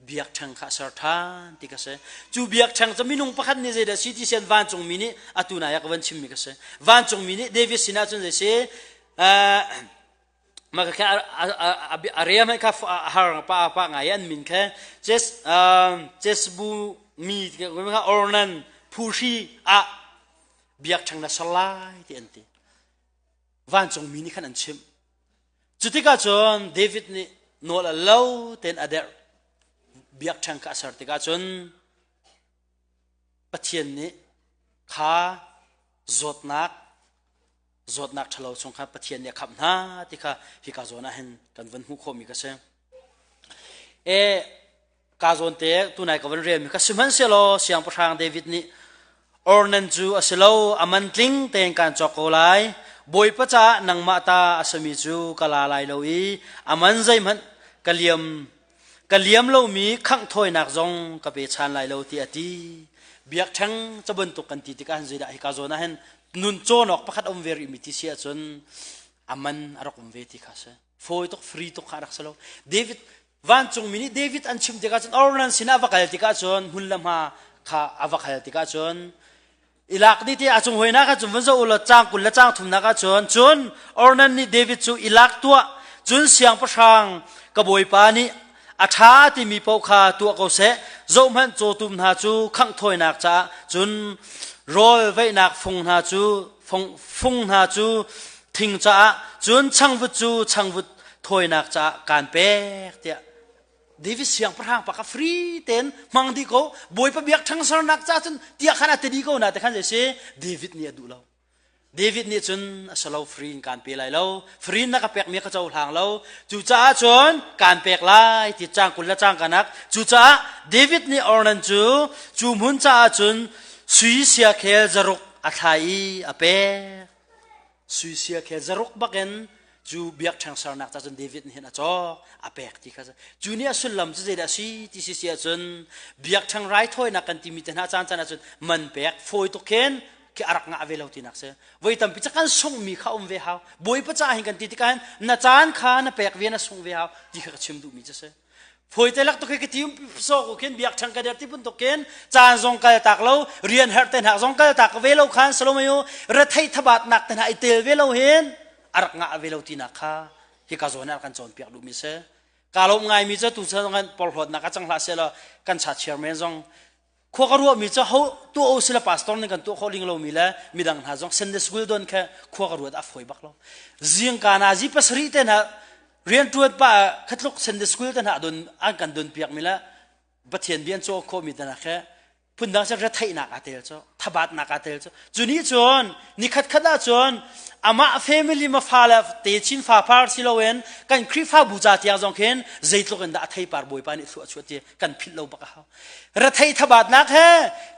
biak thang kha sar than ti ka se chu biak thang cha minung pakhat ni je da si ti sen van chung mi ni atuna yak van chim mi ka se van chung mi ni David sina chun je se maka ka area mai ka har pa ngayan min kha jes bu mi ka ornan pushi a biak thang na salai ti anti van chong mi ni khan an chim chutika chon David ni no la low ten ader biak thang ka sar tika chon pathian ni kha zotnak thalo chung kha pathian ne kham na tika hi ka zona hen kan van hu khomi ka se ka zon te tunai ka van rem ka siman selo siang pasang David ni ornan chu aselo aman tling teng kan chokolai boy pacha nang mata asami chu kala lai loi aman zai man kaliam lo mi khang thoi nak zong ka pe chan lai lo ti ati biak thang chabon tu kan ti ti kan zida hi ka zona hen nun chonok pakhat om veri miti sia chon aman arok om veti khase foi tok free tok kharak salo David van chung mini David an chim te ka chon ornan sina vakal ti ka chon hunlam ha kha avakal ti ka chon ilak ni ti achung hoina ka chum zo ulo chang kul la chang thum na ka chon ornan ni David chu ilak tua chun siang pasang ka boi pa ni atha ti mi pau kha tua ko se zo man cho tum na chu khang thoi nak cha chun rol vei nak phung na chu thing cha chun changvut thoi nak cha kan pe tia David siang prang pa ka free ten mang di ko boy pa biak thang sar nak cha chun tia khana te di ko na te khan je se David ni adu lo David ni chun asalo free kan pe lai lo free na ka pek mi ka chau hang lo chu cha chon kan pek lai ti chang kul la chang kanak chu cha David ni ornan chu mun cha chun sui sia khel zaruk athai ape sui sia khel zaruk baken chu biak thang sar nak cha chun David ni hena cho apek ti kha chu ni asullam che da si ti si sia chun biak thang rai thoi na kan ti mi ten ha chan chan chun man pek foi to ken ki arak nga avelo ti nak se voi tam pi chakan song mi kha ve ha boi pa cha hin kan ti ti kan na chan kha na pek ve na song ve ha ti kha chim du mi che se foi te lak to ke ti so ko ken biak thang ka der ti pun to ken chan zong ka tak lo rian her ten ha zong ka tak ve lo khan salomayo ra thai thabat nak ten ha itel ve lo hen arak nga avelo ti nak kha hi ka zona kan chon piak du mi se kalom ngai mi cha tu cha ngan pol hlot na ka chang hla se la kan cha chairman zong kho ka ruwa mi cha ho tu o sila pastor ni kan tu kholing lo mi la midang ha jong Sunday school don kha kho ka ruwa a foi bak lo jing ka na ji pasri te na rian tuat pa khatluk Sunday school te na don an kan don piak mi la bathian bian cho kho mi ta na kha phundang sa ra thai na ka tel cho thabat na ka tel cho juni chon ni khat khada chon อามาเฟมิลี่มาฟาละเตชินฟาพาร์สิโลเวนกันคริฟ้าบูชาที่อาจงเห็นใจตกกันด่าไทยปาร์บอยปานิสวดสวดเจกันพิลโลบักเขาระไทยทบาทนักแฮ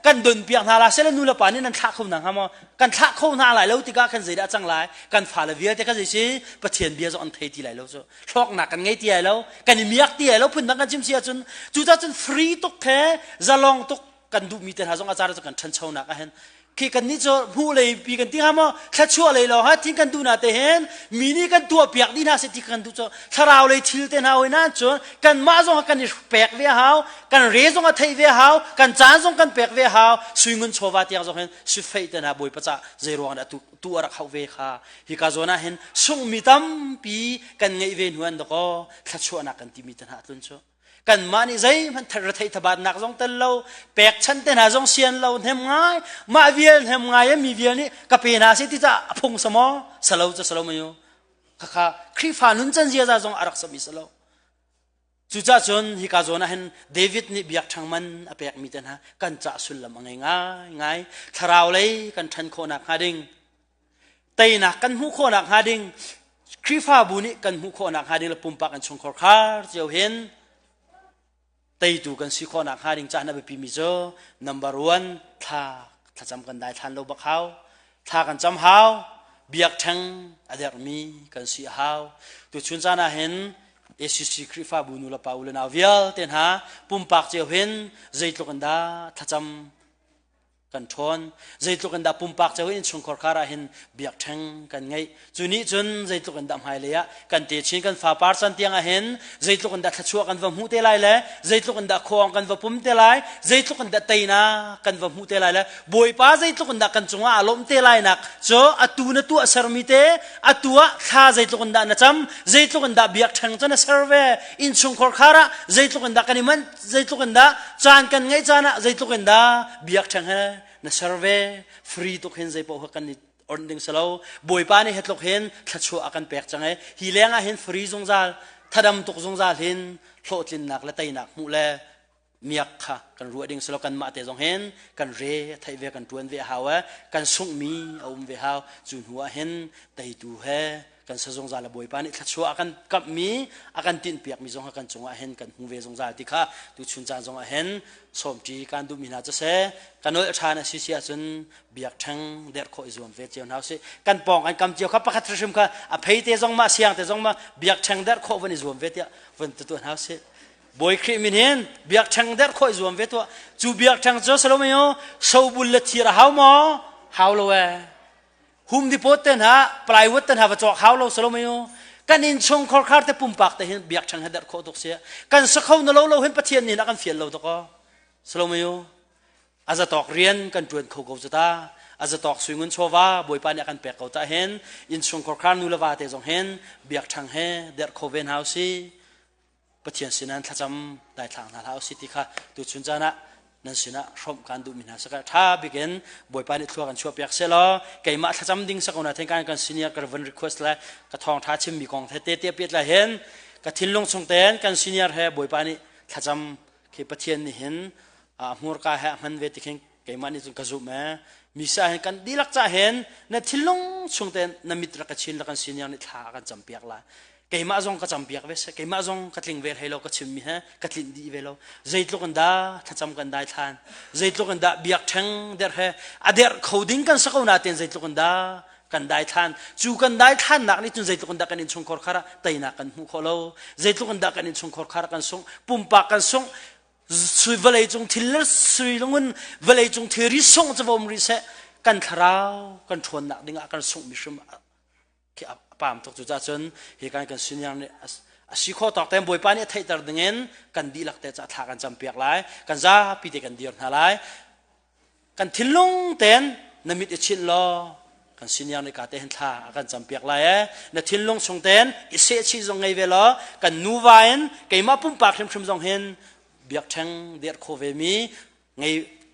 กันดนเปียกนาลาเซลนูลปานี่นันทักเขาหนังฮะมั้งกันทักเขาหน้าไหลแล้วติกากันใจด่าจังไรกันฟาละเวียแต่กันใจสิปะเทียนเบียร์จะอันไทยที่ไหลแล้วจ้ะชอกหนักกันไงที่ไหลแล้วกันมียักที่ไหลแล้วพุ่นนักกันจิมเสียจนจู่จ้าจนฟรีตกแท้จะลองตกกันดูมีแต่หาจงอาจารย์จะกันชันเช่าหนักเห็นคือกันนี่จะพูดเลยปีกันที่ฮะมั้งถ้าชั่วเลยเราฮะทิ้งกันดูน่าเตเห็นมีนี่กันตัวเปียกดีน่าเสียที่กันดูจ้ะถ้าเราเลยทิลเตนเอาไว้นั่นจ้ะกันมาจงกันนี่เปียกเวียหาวกันเรจงกันไทยเวียหาวกันจานจงกันเปียกเวียหาวสุยเงินโชว์ว่าที่ยังจงเห็นสุดไฟเตนหาบอยประจักษ์เจรวงนั่นตัวรักเขาเวียค่ะฮิกาโซน่าเห็นส่งมีตั้มปีกันไงเวียนหัวนั่นก็ถ้าชั่วนักกันที่มีตันหาตุนจ้ะกันมานี่ใจมันทะเลทบาทนักจงเตลโลแปกฉันเตนาจงเสียนเราเห็นไงมาเวียนเห็นไงมีเวียนนี่กับเป็นอาศัยที่จะพงสมอสโลจะสโลไม่อยู่ค่ะคริฟานุนจันเจียจะจงอารักษามิสโลจุจ้าจนฮิกาโจนะเห็นเดวิดนี่เบียกทางมันอเปียกมีแต่นะกันจะสุลละมังไงทาราวเลยกันทันโคนักฮาดิงเตยนักกันหูโคนักฮาดิงคริฟาบุนี่กันหูโคนักฮาดิงละปุ่มปากกันชงคอร์คาร์เจียวเห็นเตยดูกันสิโคนักฮาดิงจ้านะเบปีมิโจ number one ถ้าจำกันได้ทันโลบักเขาถ้ากันจำเขาเบียกทางอเดอร์มีกันสิเขาตัวชุนจ้านะเห็นเอสุสิคริฟาบุนุลปาอุลนาเวียลเต็นหาปุ่มปากเจียวเห็นใจตกกันดาถ้าจำกันทนใจตกกันดาปุ่มปากเจียวเห็นชงคอร์คาราเห็นเบียกแทงกันไงจุนี้จนใจตกกันดาหายเลยอะกันเตชินกันฟ้าปาร์สันเตียงเห็นใจตกกันดาทัชวกันว่าหูเตลัยเลยใจตกกันดาคองกันว่าปุ่มเตลัยใจตกกันดาเตยนากันว่าหูเตลัยเลยบอยป้าใจตกกันดากันจงอารมณ์เตลัยนักโจอตูนตัวสรมิเตอตัวข้าใจตกกันดานะจำใจตกกันดาเบียกแทงจนเซอร์เวอินชงคอร์คาราใจตกกันดากันนี่มันใจตกกันดาจานกันไงจานะใจตกกันดาเบียกแทงเฮนะเซอร์เวฟรีตกเห็นใจพอหักกันนี่อันดึงสโลบอยป้านี่เห็ดตกเห็นทัดชัวอากันแปลกจังไงฮีเลี้ยงเห็นฟรีจงจาถ้าดำตกจงจาเห็นโลดลินหนักและไตหนักมูแลมียกค่ะกันรัวดึงสโลกันมาเตจงเห็นกันเรไทยเวกันตวนเวหาวกันส่งมีเอาเวหาวจุนหัวเห็นไตตูเฮกันสะจงจาละบอยป้านี่ทัดชัวอากันกับมีอากันตินเปียกมีจงอากันจงอาเห็นกันหูเวจงจาติค่ะตุชุนจาจงอาเห็นสมจีการดูมีนาจะเสกันโน้ตชาณสิเสียจนเบียกทั้งเด็ดโคอิจวนเวเจียวนาสิกันปองกันกำเจียวครับประคัตชิมค่ะอภัยเตจงมาเสียงเตจงมาเบียกทั้งเด็ดโควันอิจวนเวเตียวันตัวนาสิบอยครีมินเห็นเบียกทั้งเด็ดโคอิจวนเวตัวจูเบียกทั้งโจสโลเมโอโซบุลเลตีระฮาวมอฮาวโลเวหุมดิโพเตนฮะปลายวัดเตนฮะว่าจอกฮาวโลสโลเมโอกันอินชงคอร์คาร์เตปุ่มปากแต่เห็นเบียกทั้งเด็ดโคตกเสียกันสักเขาโนโลโลเห็นปะเทียนนี่นักกันเฟียนโลตก็สโลเมโออาจจะตอกเรียนกันจวนเขาเขาจะตาอาจจะตอกสุยเงินโชวาบอยปานอยากกันแปลกเขาจะเห็นอินชงคอร์คาร์นูลวาเตจงเห็นเบียกทางเฮเดอร์โคเวนเฮาซีปะเทียนสินันถ้าจำได้ทางนาเฮาซีที่ค่ะตุชุนจานะนั่นสินะชมการดูมินาสกัดถ้าบิกินบอยปานิทัวกันชัวเปียกเสลอไก่มาถ้าจำดิ้งสักคนนะเทงการกันซีเนียร์กันวันรีเควสเลยกระทองท้าชิมมีกองเตเตียเปียดละเห็นกระทินลงชงเตนกันซีเนียร์เฮบอยปานิถ้าจำคือปะเทียนนี่เห็นมัวกาเฮมันเวทีเข่งไก่มานี่จงกระจุแม่มีสาเหตุกันดีลักจะเห็นในทิลงชงเตนนมิตรกันชินละกันซีเนียร์นี่ท้ากันจำเปียกละไก่มาจงก็จำเปียกเวสไก่มาจงกัดลิงเวลให้เราก็ชิมมีฮะกัดลิงดีเวลเราใจตกกันได้ถ้าจำกันได้ทานใจตกกันได้เบียกทั้งเดอร์เฮอเดอร์เขาดิ้งกันสักคนนาเต็นใจตกกันได้กันได้ทานจูกันได้ทานนักนี่จนใจตกกันได้กันอินชงคอร์คาระไตนักกันหูโคโลใจตกกันได้กันอินชงคอร์คาระกันส่งปุ่มปากกันส่งสุยเวลัยจงทิลเลสุยลงเงินเวลัยจงเทริส่งจะวอมริเซกันทราวกันทวนนักดิ้งกันส่งมิชมที่ปามตกจุดจนเหตุการณ์กันสินยังเนี่ยสิข้อตอกเต็มบอยปานี่ไทยตระดึงเงินกันดีหลักแต่จะทากันจำเปียกหลายกันจ้าปีเด็กกันเดียร์หาหลายกันทิลลงเต็นนมิตรชินล้อกันสินยังในกาเตนทากันจำเปียกหลายนทิลลงชงเต็นอิเสชิจงไงเวลากันนูวายนไก่มาปุ่มปากชิมจงเห็นเบียกแทงเดียร์โคเวมีไง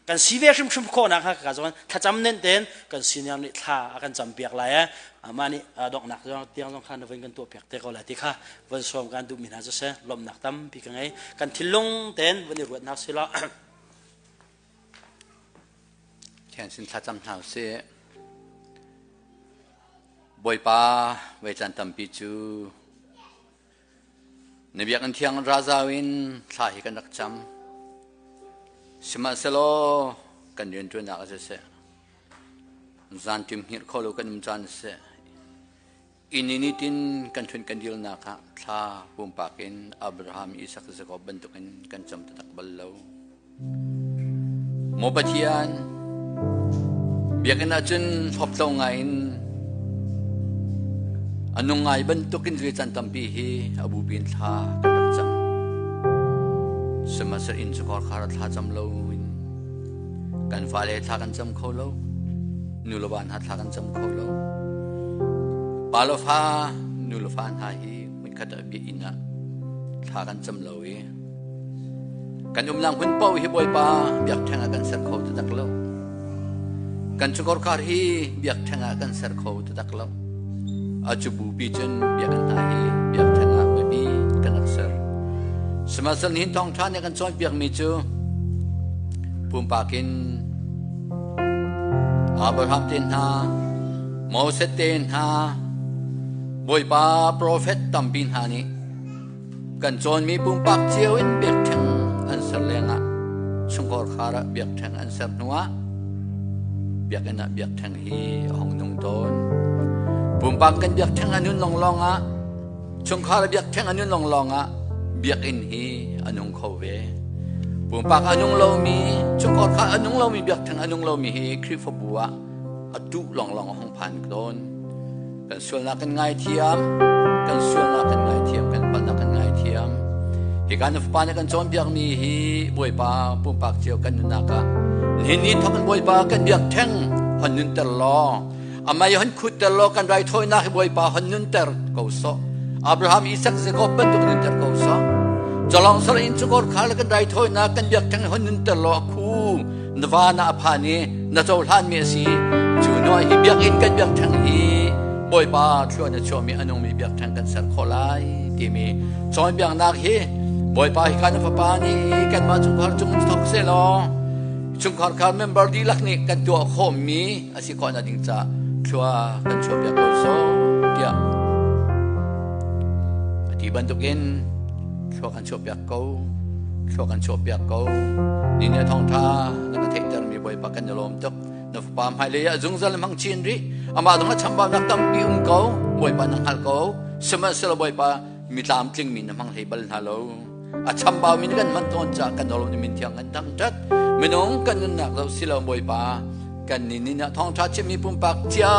กันสีเวชิมโคนักฮะกันจงถ้าจำเน้นเต็นกันสินยังในทากันจำเปียกหลายมานี่ดอกหนักจงเตียงจงขันเวงกันตัวเปียกเตะเขาเลยที่ค่ะวันสวมการดูมินาจะเสลมหนักตั้มปีกันไงกันทิลลงเต็นวันนี้รวดนักสิละแทนสินท้าจำหาวเสีย บอยป้าไว้จันทำปีจูในเบียกันเทียงราซาวินสาหิกันรักจำสมาเซโลกันเรียนจนนักเสียจานทิมหิรเขาลูกันจานเสียอินนิตินกันชนกันดิลนักท่าปุ่มปากินอับราฮัมอิสักสกอบันตุกันกันจำตักบัลลาวโมบัติยันเบียกันอาจารย์พบตรงไงอันนงไงบันตุกินวิจันตัมปีฮีอบูบินท่ากันรักจำสมัสอินสกอร์คาร์ท่าจำลาวินกันฟ้าเลท่ากันจำเขาลาวนูลบานท่ากันจำเขาลาวปาลฟ้านูลฟานหาฮีมิขัดบีอินะท่ากันจำลาวีกันนางหุ่นเป้าฮีบอยป้าเบียกแทงกันเสือเขาตักลาวกันสกอร์คาร์ฮีเบียกแทงกันเสือเขาตักลาวอาจูบูบีจนเบียกันหาฮีเบียกแทงกันบีกันนักเสือสมัยนี้ทองท่านกันจอยเบียกมีจูปุ่มปากินอับราฮัมเตนฮาโมเสสเตนฮาบอยป้าโปรเฟตตัมบินฮานีกันจอยมีปุ่มปากเจียวอินเบียกแทงอันเสือเลงะชงกอร์คาระเบียกแทงอันเสือนัวเบียกกันนะเบียกแทงฮีห้องนุ่งต้นปุ่มปากกันเบียกแทงอันนุ่นลองอ่ะชงคาระเบียกแทงอันนุ่นลองอ่ะเบียกอินฮีอันนุ่งเขาเวปุ่มปากอันนุ่งเรามีชงคอร์คาอันนุ่งเรามีเบียกแทงอันนุ่งเรามีฮีคริฟบัวอัตุลองห้องพันต้นกันส่วนนักกันง่ายเทียมกันส่วนนักกันง่ายเทียมกันปันนักกันง่ายเทียมเหตุการณ์ฟ้าในกันจอมเบียกมีฮีบวยปาปุ่มปากเจียวกันนุนักะนี้ทำกันบวยปากันเบียกแทงหันนุนเตลออามายันขุดเตลอกันไรถอยนักบวยปาหันนุนเตอร์กาวซออับราฮัมอิสักเซกอบเป็นตุกนุนเตอร์กาวซอจะลองสละอินสุกอร์ขาลกันไรถอยนักกันเบียกแทงหันนุนเตลอคูนวานาอภานีนาโจลฮันเมสีจูนอยฮิเบียกอินกันเบียกแทงฮีบอยปาช่วยนะช่วยมีอันนงมีเบียกแทงกันเสร็จขอไล่ที่มีจอยเบียกนักฮีบอยปาฮิการฟ้าปานีกันมาจุงคาร์จุงทอกเซลอจุงคาร์คาร์เมมเบอร์ดีลักนี่กันตัวโคมีอาศัยคนอดิ่งจ้าชัวกันช่วยเบียกโกโซเดียที่บรรทุกินชัวกันช่วยเบียกโกชัวกันช่วยเบียกโกนี่เนี่ยท้องท่านักเทคเตอร์มีบอยปากันจะล้มตกนับปามไฮเลยะจุงซัลมังชินรีอามาต้องชัมบานักตั้มปีเกาบอยปานังฮัลเกาสมัยเสลบอยปามีตามจริงมีน้ำมังเฮบัลฮัลโลอาชัมบามินกันมันต้นจากกันเราในมินเทียงกันทั้งจัดไม่น้องกันนักเราสิเราบอยปากันนี่นะท้องทัดจะมีปุ่มปากเจ้า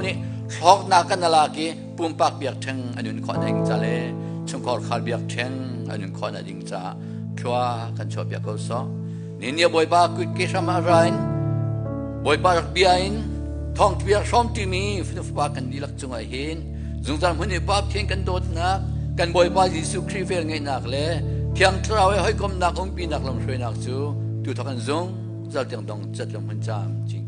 นี่ทอกนักกันนาลากีปุ่มปากเบียกแทงอันนู้นขอดิ่งจ่าเลยชงคอร์ขาเบียกแทงอันนู้นขอดิ่งจ่าชัวกันชอบเบียกเขาซอนี่เนี่ยบอยปาคุยเกี่ยวกับอะไรบอยปารักเบียนท้องเบียกซ้อมที่มีฟิลปากันดีลักจงไอเห็นจงจำคนนี้ปาเพียงกันโดดนักกันบอยปายิสุคริเฟลไงนักเลยเที่ยงเท้าให้กลมนักองปีนักลำช่วยนักจูดูทักกันจงจัดยังดองจัดลำพันจามจริง